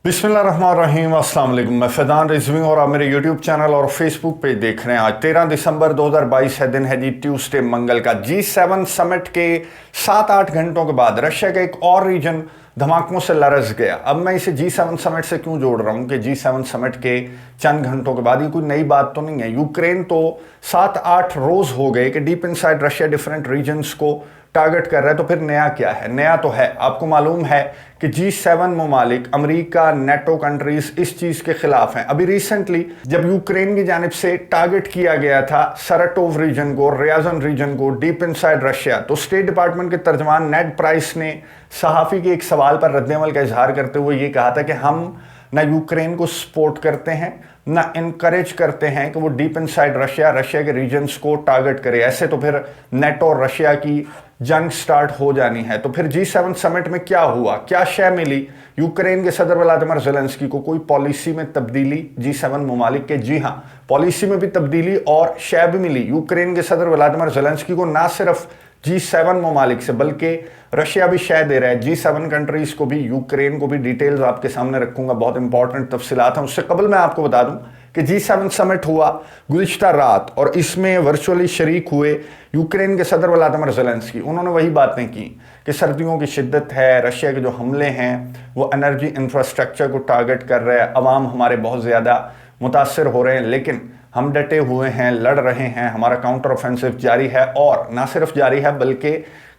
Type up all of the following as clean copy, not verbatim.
बिस्मिल्लाहिर्रहमानिर्रहीम, अस्सलाम वालेकुम। मैं फैज़ान रिजवी और आप मेरे यूट्यूब चैनल और फेसबुक पेज देख रहे हैं। आज 13 दिसंबर 2022 है, दिन है जी ट्यूसडे, मंगल का। G7 समिट के 7-8 घंटों के बाद रशिया का एक और रीजन धमाकों से लरस गया। अब मैं इसे G7 समिट से क्यों जोड़ रहा हूं कि G7 समिट के चंद घंटों के बाद ये कोई नई बात तो नहीं है। यूक्रेन तो 7-8 रोज हो गए कि deep inside Russia different regions को टारगेट कर रहा है। तो फिर नया क्या है? नया तो है, आपको मालूम है कि G7 ममालिक, अमेरिका, नेटो कंट्रीज इस चीज के खिलाफ हैं। अभी रिसेंटली जब यूक्रेन की जानिब से टारगेट किया गया था सराटोव रीजन को, रियाजन रीजन को, डीप इनसाइड रशिया, तो स्टेट डिपार्टमेंट के तर्जमान नेड प्राइस ने सहाफ़ी के एक सवाल पर रद्द-ए-अमल का इजहार करते हुए ये कहा था कि हम ना यूक्रेन को सपोर्ट करते हैं, ना इनकरेज करते हैं कि वो डीप इनसाइड रशिया के रीजन्स को टारगेट करे। ऐसे तो फिर नेटो और रशिया की जंग स्टार्ट हो जानी है। तो फिर G7 समिट में क्या हुआ, क्या शय मिली यूक्रेन के सदर व्लादिमीर ज़ेलेंस्की को? कोई पॉलिसी में तब्दीली G7 ममालिक के? जी हाँ, पॉलिसी में भी तब्दीली और शय भी मिली। यूक्रेन के सदर व्लादिमीर ज़ेलेंस्की को ना सिर्फ G7 ममालिक से बल्कि रशिया भी शय दे रहा है, G7 कंट्रीज को भी, यूक्रेन को भी। डिटेल्स आपके सामने रखूंगा, बहुत इंपॉर्टेंट तफसीलात हैं। उससे कबल मैं आपको बता दूं कि G7 समिट हुआ गुज़िश्ता रात और इसमें वर्चुअली शरीक हुए यूक्रेन के सदर व्लादिमीर ज़ेलेंस्की। उन्होंने वही बातें की कि सर्दियों की शिद्दत है, रशिया के जो हमले हैं वो एनर्जी इंफ्रास्ट्रक्चर को टारगेट कर रहे हैं, अवाम हमारे बहुत ज़्यादा मुतासर हो रहे हैं, लेकिन हम डटे हुए हैं, लड़ रहे हैं, हमारा काउंटर ऑफेंसिव जारी है और ना सिर्फ जारी है बल्कि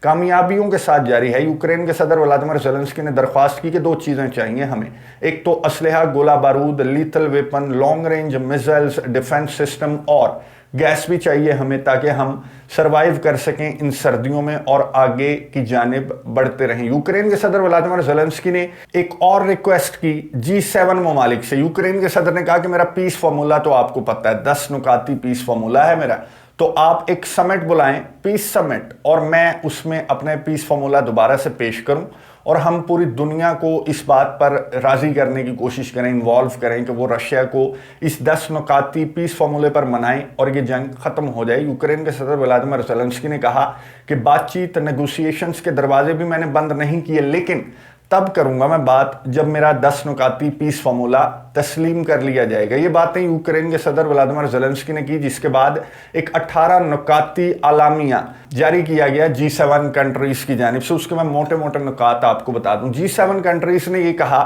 कामयाबियों के साथ जारी है। यूक्रेन के सदर व्लादिमीर ज़ेलेंस्की ने दरख्वास्त की कि दो चीज़ें चाहिए हमें, एक तो असलहा, गोला बारूद, lethal weapon, long range missiles, defence system और गैस भी चाहिए हमें, ताकि हम सरवाइव कर सकें इन सर्दियों में और आगे की जानिब बढ़ते रहें। यूक्रेन के सदर व्लादिमीर ज़ेलेंस्की ने एक और रिक्वेस्ट की G7 ममालिक से। यूक्रेन के सदर ने कहा कि मेरा पीस फार्मूला तो आपको पता है, 10 नुकाती पीस फार्मूला है मेरा, तो आप एक समिट बुलाएं, पीस समिट, और मैं उसमें अपने पीस फार्मूला दोबारा से पेश करूं और हम पूरी दुनिया को इस बात पर राजी करने की कोशिश करें, इन्वॉल्व करें कि वो रशिया को इस 10 नुकाती पीस फार्मूले पर मनाएं और ये जंग खत्म हो जाए। यूक्रेन के सदर व्लादिमीर ज़ेलेंस्की ने कहा कि बातचीत, नेगोशिएशंस के दरवाजे भी मैंने बंद नहीं किए, लेकिन तब करूंगा मैं बात जब मेरा 10 नुकाती पीस फार्मूला तस्लीम कर लिया जाएगा। ये बातें यूक्रेन के सदर व्लादिमीर ज़ेलेंस्की ने की, जिसके बाद एक 18 नुकाती आलामिया जारी किया गया G7 कंट्रीज की जानिब से। उसके मैं मोटे मोटे नुकात आपको बता दूं। G7 कंट्रीज ने ये कहा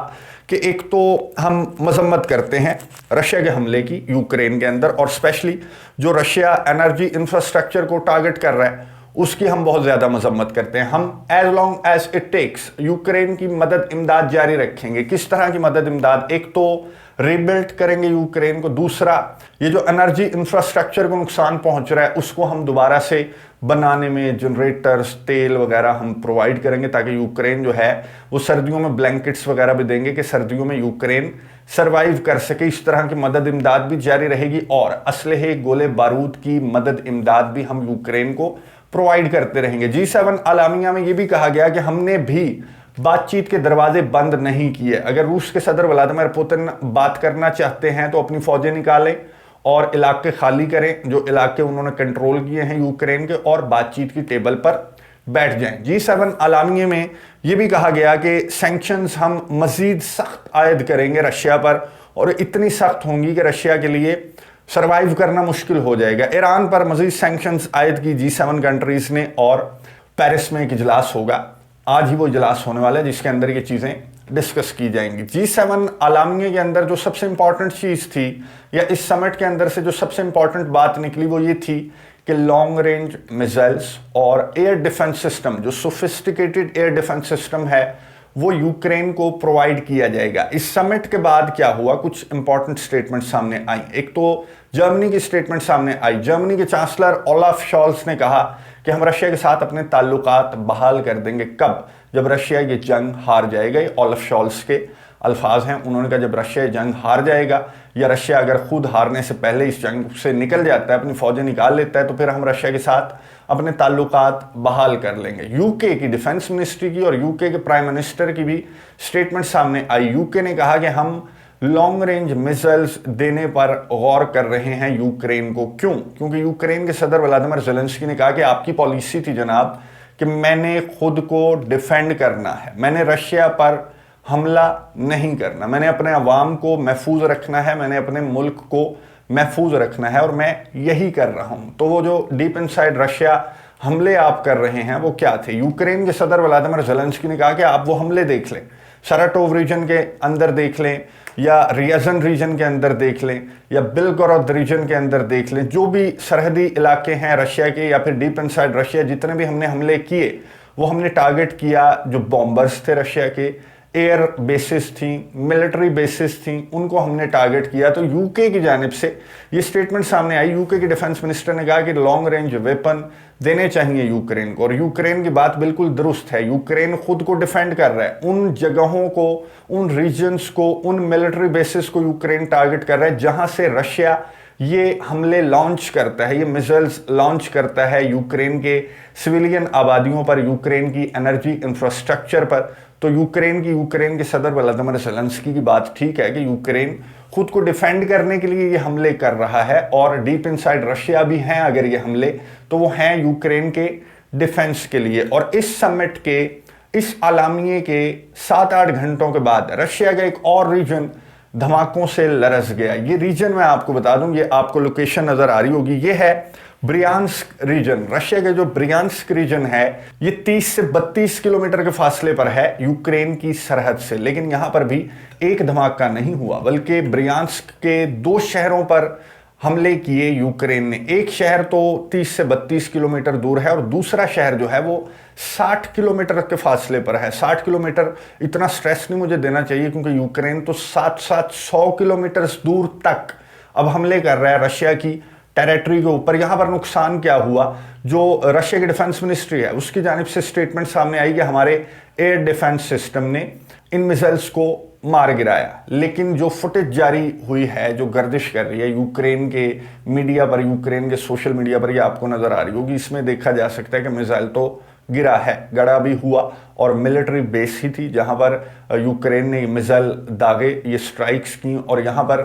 कि एक तो हम मजम्मत करते हैं रशिया के हमले की यूक्रेन के अंदर, और स्पेशली जो रशिया एनर्जी इंफ्रास्ट्रक्चर को टारगेट कर रहा है उसकी हम बहुत ज़्यादा मजम्मत करते हैं। हम as long as it takes Ukraine की मदद इमदाद जारी रखेंगे। किस तरह की मदद इमदाद? एक तो रीबिल्ड करेंगे यूक्रेन को, दूसरा ये जो एनर्जी इंफ्रास्ट्रक्चर को नुकसान पहुंच रहा है उसको हम दोबारा से बनाने में जनरेटर्स, तेल वगैरह हम प्रोवाइड करेंगे, ताकि यूक्रेन जो है वो सर्दियों में ब्लैंकेट्स वगैरह भी देंगे कि सर्दियों में यूक्रेन सरवाइव कर सके। इस तरह की मदद इमदाद भी जारी रहेगी और असलहे, गोले बारूद की मदद इमदाद भी हम यूक्रेन को प्रोवाइड करते रहेंगे। G7 आलामिया में यह भी कहा गया कि हमने भी बातचीत के दरवाजे बंद नहीं किए। अगर रूस के सदर व्लादिमीर पुतिन बात करना चाहते हैं तो अपनी फौजें निकालें और इलाके खाली करें, जो इलाके उन्होंने कंट्रोल किए हैं यूक्रेन के, और बातचीत की टेबल पर बैठ जाएं। G7 आलामिया में यह भी कहा गया कि सैंक्शंस हम मजीद सख्त आयद करेंगे रशिया पर, और इतनी सख्त होंगी कि रशिया के लिए सरवाइव करना मुश्किल हो जाएगा। ईरान पर मजीद सैंक्शंस आयद की G7 कंट्रीज ने, और पेरिस में एक इजलास होगा, आज ही वो इजलास होने वाला है जिसके अंदर ये चीज़ें डिस्कस की जाएंगी। G7 आलामिया के अंदर जो सबसे इंपॉर्टेंट चीज़ थी, या इस समिट के अंदर से जो सबसे इंपॉर्टेंट बात निकली, वो ये थी कि लॉन्ग रेंज मिसाइल्स और एयर डिफेंस सिस्टम, जो सोफिस्टिकेटेड एयर डिफेंस सिस्टम है, वो यूक्रेन को प्रोवाइड किया जाएगा। इस समिट के बाद क्या हुआ, कुछ इंपॉर्टेंट स्टेटमेंट सामने आई। एक तो जर्मनी की स्टेटमेंट सामने आई। जर्मनी के चांसलर ओलाफ शॉल्स ने कहा कि हम रशिया के साथ अपने ताल्लुकात बहाल कर देंगे। कब? जब रशिया ये जंग हार जाएगा। ये ओलाफ शॉल्स के अल्फाज हैं। उन्होंने कहा जब रशिया जंग हार जाएगा, या रशिया अगर खुद हारने से पहले इस जंग से निकल जाता है, अपनी फौजें निकाल लेता है, तो फिर हम रशिया के साथ अपने ताल्लुकात बहाल कर लेंगे। यूके की डिफेंस मिनिस्ट्री की और यूके के प्राइम मिनिस्टर की भी स्टेटमेंट सामने आई। यूके ने कहा कि हम लॉन्ग रेंज मिसाइल्स देने पर गौर कर रहे हैं यूक्रेन को। क्यों? क्योंकि यूक्रेन के सदर व्लादिमीर ज़ेलेंस्की ने कहा कि आपकी पॉलिसी थी जनाब कि मैंने खुद को डिफेंड करना है, मैंने रशिया पर हमला नहीं करना, मैंने अपने अवाम को महफूज रखना है, मैंने अपने मुल्क को महफूज रखना है और मैं यही कर रहा हूं। तो वो जो डीप इनसाइड रशिया हमले आप कर रहे हैं वो क्या थे? यूक्रेन के सदर व्लादिमीर ज़ेलेंस्की ने कहा कि आप वो हमले देख लें, सराटोव रीजन के अंदर देख लें या रियाजन रीजन के अंदर देख लें या बिलगोरोद रीजन के अंदर देख लें, जो भी सरहदी इलाके हैं रशिया के या फिर डीप इनसाइड रशिया, जितने भी हमने हमले किए वो हमने टारगेट किया जो बॉम्बर्स थे रशिया के, एयर बेसिस थी, मिलिट्री बेसिस थी, उनको हमने टारगेट किया। तो यूके की जानिब से ये स्टेटमेंट सामने आई, यूके के डिफेंस मिनिस्टर ने कहा कि लॉन्ग रेंज वेपन देने चाहिए यूक्रेन को, और यूक्रेन की बात बिल्कुल दुरुस्त है। यूक्रेन खुद को डिफेंड कर रहा है, उन जगहों को, उन रीजन्स को, उन मिलिट्री बेसिस को यूक्रेन टारगेट कर रहा है जहां से रशिया ये हमले लॉन्च करता है, ये मिसाइल्स लॉन्च करता है यूक्रेन के सिविलियन आबादियों पर, यूक्रेन की एनर्जी इंफ्रास्ट्रक्चर पर। तो यूक्रेन के सदर व्लादिमीर ज़ेलेंस्की की बात ठीक है कि यूक्रेन खुद को डिफेंड करने के लिए ये हमले कर रहा है, और डीप इनसाइड रशिया भी हैं अगर ये हमले तो वो हैं यूक्रेन के डिफेंस के लिए। और इस समिट के, इस आलामिये के 7-8 घंटों के बाद रशिया का एक और रीजन धमाकों से लरस गया। ये रीजन मैं आपको बता दूं, ये आपको लोकेशन नजर आ रही होगी, ये है ब्रियांस्क रीजन। रशिया के जो ब्रियांस्क रीजन है ये 30 से 32 किलोमीटर के फासले पर है यूक्रेन की सरहद से। लेकिन यहां पर भी एक धमाका नहीं हुआ, बल्कि ब्रियांस्क के 2 शहरों पर हमले किए यूक्रेन ने। एक शहर तो 30 से 32 किलोमीटर दूर है और दूसरा शहर जो है वो 60 किलोमीटर के फासले पर है। 60 किलोमीटर इतना स्ट्रेस नहीं मुझे देना चाहिए, क्योंकि यूक्रेन तो 700 किलोमीटर दूर तक अब हमले कर रहा है रशिया की टेरिटरी के ऊपर। यहां पर नुकसान क्या हुआ, जो रशिया की डिफेंस मिनिस्ट्री है उसकी जानिब से स्टेटमेंट सामने आई कि हमारे एयर डिफेंस सिस्टम ने इन मिसाइल्स को मार गिराया। लेकिन जो फुटेज जारी हुई है, जो गर्दिश कर रही है यूक्रेन के मीडिया पर, यूक्रेन के सोशल मीडिया पर, ये आपको नजर आ रही होगी, इसमें देखा जा सकता है कि मिसाइल तो गिरा है, गड़ा भी हुआ, और मिलिट्री बेस ही थी जहां पर यूक्रेन ने मिसाइल दागे, ये स्ट्राइक्स की। और यहां पर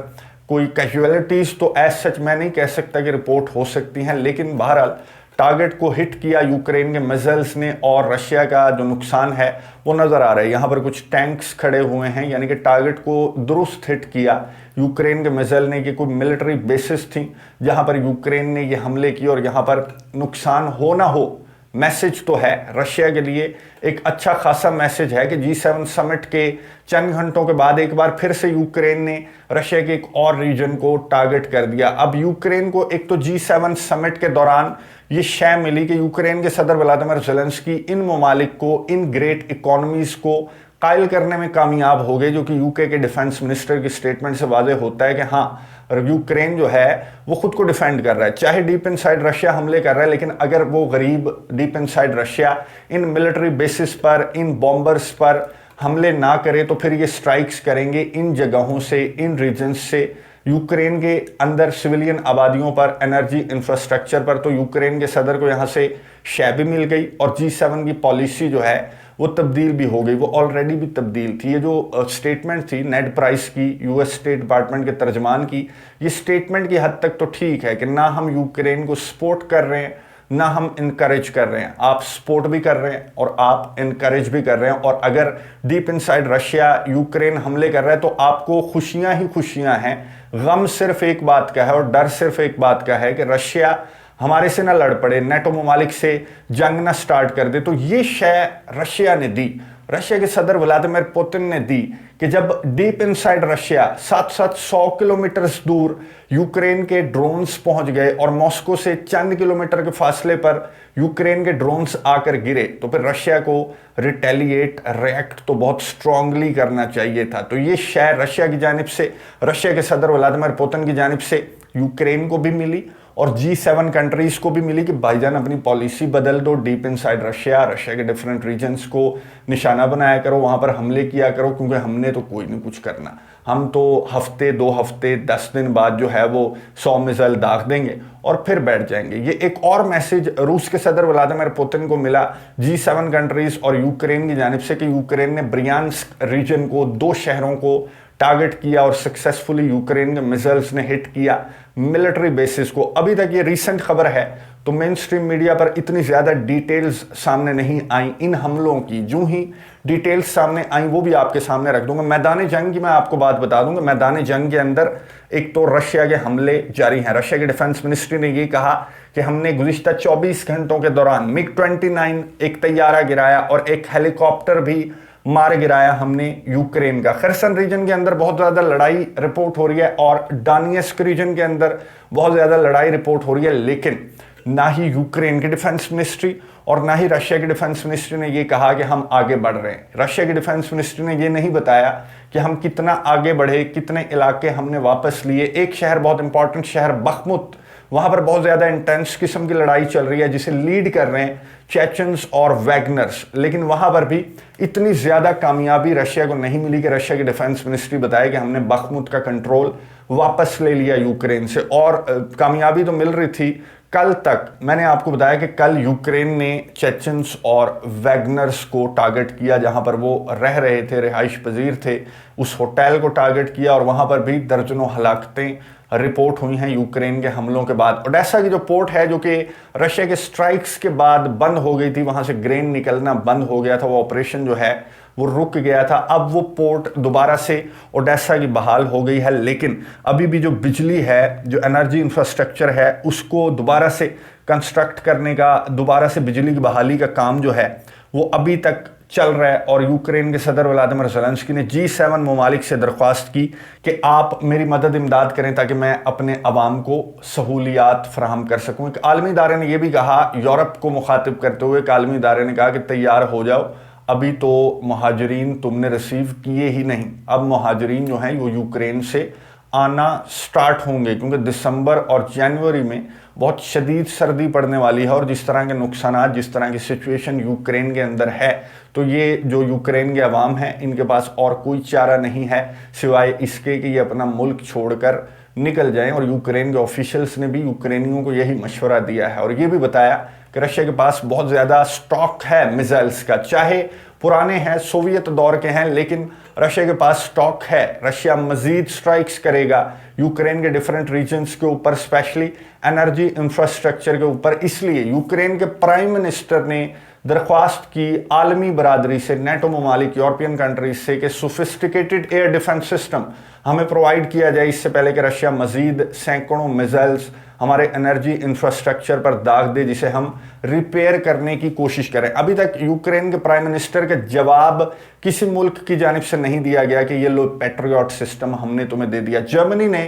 कोई कैजुअलिटीज तो एज सच मैं नहीं कह सकता कि रिपोर्ट हो सकती हैं, लेकिन बहरहाल टारगेट को हिट किया यूक्रेन के मिसाइल्स ने, और रशिया का जो नुकसान है वो नजर आ रहा है। यहां पर कुछ टैंक्स खड़े हुए हैं, यानी कि टारगेट को दुरुस्त हिट किया यूक्रेन के मिसाइल ने। कि कोई मिलिट्री बेसिस थी जहां पर यूक्रेन ने ये हमले किए, और यहां पर नुकसान हो ना हो, मैसेज तो है रशिया के लिए, एक अच्छा खासा मैसेज है कि G7 समिट के चंद घंटों के बाद एक बार फिर से यूक्रेन ने रशिया के एक और रीजन को टारगेट कर दिया। अब यूक्रेन को एक तो G7 समिट के दौरान ये शय मिली कि यूक्रेन के सदर व्लादिमीर ज़ेलेंस्की इन ममालिक को, इन ग्रेट इकोनॉमीज को कायल करने में कामयाब हो गए, जो कि यूके के डिफेंस मिनिस्टर की स्टेटमेंट से वाज़ेह होता है कि हाँ, यूक्रेन जो है वो खुद को डिफेंड कर रहा है, चाहे डीप इनसाइड रशिया हमले कर रहा है, लेकिन अगर वो गरीब deep inside Russia in military bases पर, इन बॉम्बर्स पर हमले ना करे तो फिर ये स्ट्राइक्स करेंगे इन जगहों से, इन रीजन्स से, यूक्रेन के अंदर सिविलियन आबादियों पर, एनर्जी इंफ्रास्ट्रक्चर पर। तो यूक्रेन के सदर को यहाँ से शय भी मिल गई, और G7 की पॉलिसी जो है वो तब्दील भी हो गई, वो ऑलरेडी भी तब्दील थी। ये जो स्टेटमेंट थी नेड प्राइस की, यूएस स्टेट डिपार्टमेंट के तर्जमान की, ये स्टेटमेंट की हद तक तो ठीक है कि ना हम यूक्रेन को सपोर्ट कर रहे हैं ना हम इनकरेज कर रहे हैं। आप सपोर्ट भी कर रहे हैं और आप इनकरेज भी कर रहे हैं, और अगर डीप इनसाइड रशिया यूक्रेन हमले कर रहा है तो आपको खुशियां ही खुशियां हैं। गम सिर्फ एक बात का है और डर सिर्फ एक बात का है कि रशिया हमारे से ना लड़ पड़े, नेटो ममालिक से जंग ना स्टार्ट कर दे। तो ये शय रशिया ने दी, रशिया के सदर व्लादिमीर पुतिन ने दी, कि जब डीप इनसाइड रशिया 700 किलोमीटर दूर यूक्रेन के ड्रोन्स पहुंच गए और मॉस्को से चंद किलोमीटर के फासले पर यूक्रेन के ड्रोन्स आकर गिरे, तो फिर रशिया को रिटेलिएट, रिएक्ट तो बहुत स्ट्रांगली करना चाहिए था। तो ये शय रशिया की जानिब से, रशिया के सदर व्लादिमीर पुतिन की जानिब से यूक्रेन को भी मिली और G7 कंट्रीज को भी मिली कि भाईजान अपनी पॉलिसी बदल दो, डीप इनसाइड रशिया, रशिया के डिफरेंट रीजन्स को निशाना बनाया करो, वहां पर हमले किया करो, क्योंकि हमने तो कोई नहीं कुछ करना, हम तो हफ्ते 2 हफ्ते 10 दिन बाद जो है वो 100 मिसाइल दाग देंगे और फिर बैठ जाएंगे। ये एक और मैसेज रूस के सदर व्लादिमीर पुतिन को मिला G7 कंट्रीज और यूक्रेन की जानिब से, कि यूक्रेन ने ब्रियांस्क रीजन को, 2 शहरों को टारगेट किया और सक्सेसफुली यूक्रेन के मिसाइल्स ने हिट किया मिलिट्री बेसिस को। अभी तक ये रीसेंट खबर है, तो मेन स्ट्रीम मीडिया पर इतनी ज्यादा डिटेल्स सामने नहीं आई इन हमलों की। जो ही डिटेल्स सामने आई वो भी आपके सामने रख दूंगा। मैदान जंग की मैं आपको बात बता दूंगा। मैदान जंग के अंदर एक तो रशिया के हमले जारी हैं। रशिया की डिफेंस मिनिस्ट्री ने ये कहा कि हमने गुज़िश्ता 24 घंटों के दौरान MiG-29 एक तैयारा गिराया और एक हेलीकॉप्टर भी मार गिराया हमने यूक्रेन का। खरसन रीजन के अंदर बहुत ज़्यादा लड़ाई रिपोर्ट हो रही है और डानियस्क रीजन के अंदर बहुत ज़्यादा लड़ाई रिपोर्ट हो रही है, लेकिन ना ही यूक्रेन की डिफेंस मिनिस्ट्री और ना ही रशिया की डिफेंस मिनिस्ट्री ने यह कहा कि हम आगे बढ़ रहे हैं। रशिया की डिफेंस मिनिस्ट्री ने यह नहीं बताया कि हम कितना आगे बढ़े, कितने इलाके हमने वापस लिए। एक शहर, बहुत इंपॉर्टेंट शहर बखमुत, वहां पर बहुत ज्यादा इंटेंस किस्म की लड़ाई चल रही है जिसे लीड कर रहे हैं चेचन्स और वैगनर्स, लेकिन वहां पर भी इतनी ज्यादा कामयाबी रशिया को नहीं मिली कि रशिया की डिफेंस मिनिस्ट्री बताए कि हमने बखमुत का कंट्रोल वापस ले लिया यूक्रेन से। और कामयाबी तो मिल रही थी कल तक। मैंने आपको बताया कि कल यूक्रेन ने चेचन्स और वैगनर्स को टारगेट किया जहां पर वो रह रहे थे, रिहाइश पजीर थे। उस होटल को टारगेट किया और वहां पर भी दर्जनों हलाकतें रिपोर्ट हुई हैं यूक्रेन के हमलों के बाद। ओडेसा की जो पोर्ट है जो कि रशिया के स्ट्राइक्स के बाद बंद हो गई थी, वहां से ग्रेन निकलना बंद हो गया था, वो ऑपरेशन जो है वो रुक गया था। अब वो पोर्ट दोबारा से ओडेसा की बहाल हो गई है, लेकिन अभी भी जो बिजली है, जो एनर्जी इंफ्रास्ट्रक्चर है, उसको दोबारा से कंस्ट्रक्ट करने का, दोबारा से बिजली की बहाली का काम जो है वो अभी तक चल रहा है। और यूक्रेन के सदर व्लादिमीर ज़ेलेंस्की ने G7 ममालिक से दरख्वास्त की कि आप मेरी मदद इमदाद करें ताकि मैं अपने अवाम को सहूलियात फराहम कर सकूं। एक आलमी इदारे ने यह भी कहा, यूरोप को मुखातिब करते हुए एक आलमी इदारे ने कहा कि तैयार हो जाओ, अभी तो महाजरीन तुमने रिसीव किए ही नहीं, अब महाजरीन जो हैं वो यूक्रेन से आना स्टार्ट होंगे, क्योंकि दिसंबर और जनवरी में बहुत शदीद सर्दी पड़ने वाली है। और जिस तरह के नुकसान, जिस तरह की सिचुएशन यूक्रेन के अंदर है, तो ये जो यूक्रेन के अवाम हैं इनके पास और कोई चारा नहीं है सिवाय इसके कि ये अपना मुल्क छोड़कर निकल जाएं। और यूक्रेन के ऑफिशियल्स ने भी यूक्रेनियों को यही मशवरा दिया है और ये भी बताया कि रशिया के पास बहुत ज़्यादा स्टॉक है मिसाइल्स का, चाहे पुराने हैं, सोवियत दौर के हैं, लेकिन रशिया के पास स्टॉक है। रशिया मजीद स्ट्राइक्स करेगा यूक्रेन के डिफरेंट रीजन्स के ऊपर, स्पेशली एनर्जी इंफ्रास्ट्रक्चर के ऊपर। इसलिए यूक्रेन के प्राइम मिनिस्टर ने दरख्वास्त की आलमी बरादरी से, नेटो ममालिक, यूरोपियन कंट्रीज से कि सोफिस्टिकेटेड एयर डिफेंस सिस्टम हमें प्रोवाइड किया जाए इससे पहले कि रशिया मजीद सैकड़ों मिसाइल्स हमारे एनर्जी इंफ्रास्ट्रक्चर पर दाग दे, जिसे हम रिपेयर करने की कोशिश करें। अभी तक यूक्रेन के प्राइम मिनिस्टर का जवाब किसी मुल्क की जानिब से नहीं दिया गया कि ये लो पैट्रियट सिस्टम हमने तुम्हें दे दिया। जर्मनी ने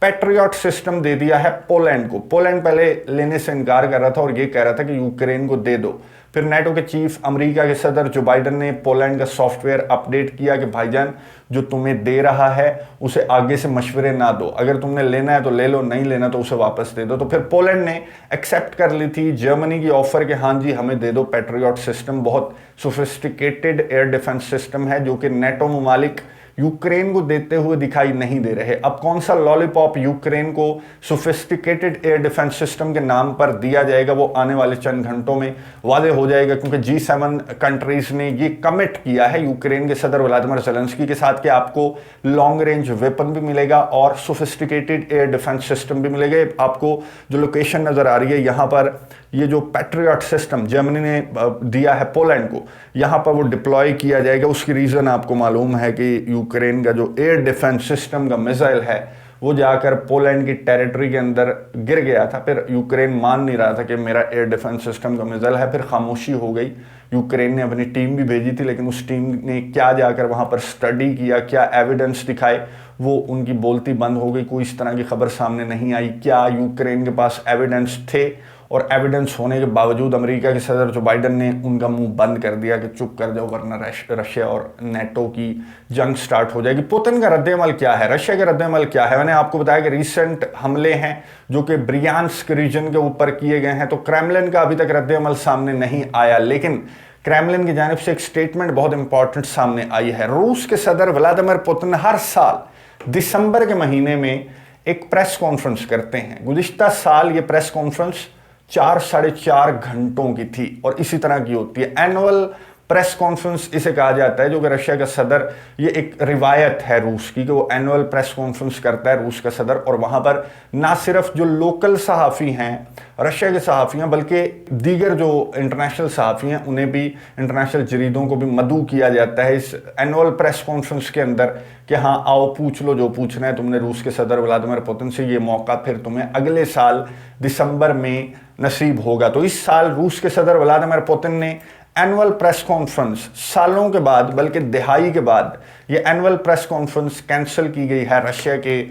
पैट्रियट सिस्टम दे दिया है पोलैंड को। पोलैंड पहले लेने से इनकार कर रहा था और ये कह रहा था कि यूक्रेन को दे दो। फिर नेटो के चीफ अमेरिका के सदर जो बाइडन ने पोलैंड का सॉफ्टवेयर अपडेट किया कि भाईजान जो तुम्हें दे रहा है उसे आगे से मशवरे ना दो, अगर तुमने लेना है तो ले लो, नहीं लेना तो उसे वापस दे दो। तो फिर पोलैंड ने एक्सेप्ट कर ली थी जर्मनी की ऑफर कि हाँ जी हमें दे दो पैट्रियट सिस्टम। बहुत सोफिस्टिकेटेड एयर डिफेंस सिस्टम है जो कि नेटो ममालिक यूक्रेन को देते हुए दिखाई नहीं दे रहे। अब कौन सा लॉलीपॉप यूक्रेन को सोफिस्टिकेटेड एयर डिफेंस सिस्टम के नाम पर दिया जाएगा वो आने वाले चंद घंटों में वादे हो जाएगा, क्योंकि G7 कंट्रीज ने ये कमिट किया है यूक्रेन के सदर व्लादिमीर ज़ेलेंस्की के साथ कि आपको लॉन्ग रेंज वेपन भी मिलेगा और सोफिस्टिकेटेड एयर डिफेंस सिस्टम भी मिलेगा। आपको जो लोकेशन नजर आ रही है यहाँ पर, ये जो पैट्रियट सिस्टम जर्मनी ने दिया है पोलैंड को, यहाँ पर वो डिप्लॉय किया जाएगा। उसकी रीज़न आपको मालूम है कि यूक्रेन का जो एयर डिफेंस सिस्टम का मिसाइल है वो जाकर पोलैंड की टेरिटरी के अंदर गिर गया था। फिर यूक्रेन मान नहीं रहा था कि मेरा एयर डिफेंस सिस्टम का मिसाइल है, फिर खामोशी हो गई। यूक्रेन ने अपनी टीम भी भेजी थी, लेकिन उस टीम ने क्या जाकर वहाँ पर स्टडी किया, क्या एविडेंस दिखाए, वो उनकी बोलती बंद हो गई। कोई इस तरह की खबर सामने नहीं आई। क्या यूक्रेन के पास एविडेंस थे? और एविडेंस होने के बावजूद अमेरिका के सदर जो बाइडन ने उनका मुंह बंद कर दिया कि चुप कर जाओ वरना रशिया और नेटो की जंग स्टार्ट हो जाएगी। पुतिन का रद्द-ए-अमल क्या है, रशिया का रद्द-ए-अमल क्या है? मैंने आपको बताया कि रिसेंट हमले हैं जो कि ब्रियांस्क रीजन के ऊपर किए गए हैं, तो क्रेमलिन का अभी तक रद्द-ए-अमल सामने नहीं आया, लेकिन क्रेमलिन की जानिब से एक स्टेटमेंट बहुत इंपॉर्टेंट सामने आई है। रूस के सदर व्लादिमीर पुतिन हर साल दिसंबर के महीने में एक प्रेस कॉन्फ्रेंस करते हैं। गुज़िश्ता साल ये प्रेस कॉन्फ्रेंस 4 साढ़े 4 घंटों की थी और इसी तरह की होती है। एनुअल प्रेस कॉन्फ्रेंस इसे कहा जाता है, जो कि रशिया का सदर, ये एक रिवायत है रूस की कि वो एनुअल प्रेस कॉन्फ्रेंस करता है रूस का सदर, और वहां पर ना सिर्फ जो लोकल सहाफ़ी हैं, रशिया के सहाफ़ी हैं, बल्कि दीगर जो इंटरनेशनल सहाफ़ी हैं उन्हें भी, इंटरनेशनल जरीदों को भी मदऊ किया जाता है इस एनुअल प्रेस कॉन्फ्रेंस के अंदर कि हाँ आओ पूछ लो जो पूछना है तुमने रूस के सदर व्लादिमीर पुतिन से, ये मौका फिर तुम्हें अगले साल दिसंबर में नसीब होगा। तो इस साल रूस के सदर व्लादिमीर पुतिन ने एनुअल प्रेस कॉन्फ्रेंस, सालों के बाद, बल्कि दिहाई के बाद, ये एनुअल प्रेस कॉन्फ्रेंस कैंसिल की गई है रशिया के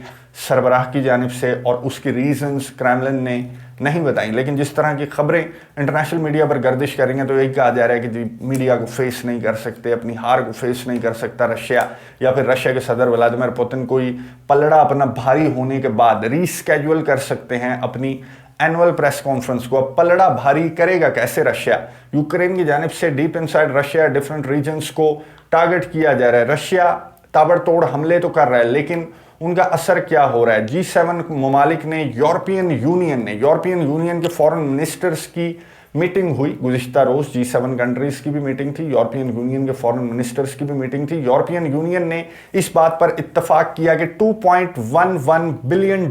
सरबराह की जानिब से, और उसकी रीजंस क्रेमलिन ने नहीं बताई। लेकिन जिस तरह की खबरें इंटरनेशनल मीडिया पर गर्दिश कर रही हैं, तो यही कहा जा रहा है कि जी मीडिया को फेस नहीं कर सकते, अपनी हार को फेस नहीं कर सकता रशिया, या फिर रशिया के सदर व्लादिमीर पुतिन कोई पलड़ा अपना भारी होने के बाद रीस्केड्यूल कर सकते हैं अपनी एनुअल प्रेस कॉन्फ्रेंस को। अब पलड़ा भारी करेगा कैसे रशिया? यूक्रेन की जानिब से deep inside Russia different regions को टारगेट किया जा रहा है। रशिया ताबड़तोड़ हमले तो कर रहा है, लेकिन उनका असर क्या हो रहा है? G7 ममालिक ने, यूरोपियन यूनियन के फॉरेन मिनिस्टर्स की मीटिंग हुई गुज़िश्ता रोज़। G7 कंट्रीज़ की भी मीटिंग थी, यूरोपियन यूनियन के फॉरेन मिनिस्टर्स की भी मीटिंग थी। यूरोपियन यूनियन ने इस बात पर इत्तफाक किया कि $2.11 बिलियन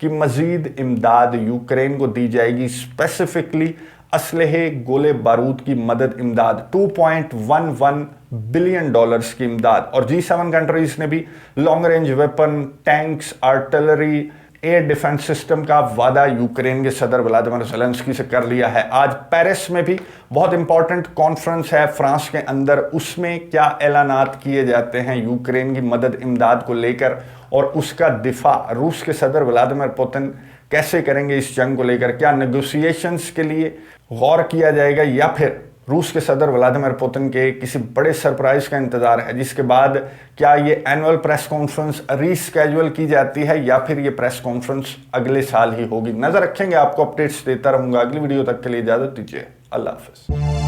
की मजीद इमदाद यूक्रेन को दी जाएगी, स्पेसिफिकली असलहे, गोले बारूद की मदद इमदाद, $2.11 बिलियन की इमदाद। और G7 कंट्रीज ने भी long range weapon, tanks, artillery, air defence system का वादा यूक्रेन के सदर व्लादिमीर ज़ेलेंस्की से कर लिया है। आज पेरिस में भी बहुत इंपॉर्टेंट कॉन्फ्रेंस है फ्रांस के अंदर, उसमें क्या ऐलानात किए जाते हैं यूक्रेन की मदद इमदाद को लेकर, और उसका दिफा रूस के सदर व्लादिमीर पुतिन कैसे करेंगे इस जंग को लेकर? क्या नेगोशिएशंस के लिए गौर किया जाएगा, या फिर रूस के सदर व्लादिमीर पुतिन के किसी बड़े सरप्राइज का इंतजार है, जिसके बाद क्या ये एनुअल प्रेस कॉन्फ्रेंस रीस्केड्यूल की जाती है, या फिर ये प्रेस कॉन्फ्रेंस अगले साल ही होगी? नजर रखेंगे, आपको अपडेट्स देता रहूंगा। अगली वीडियो तक के लिए इजाजत दीजिए, अल्लाह हाफिज।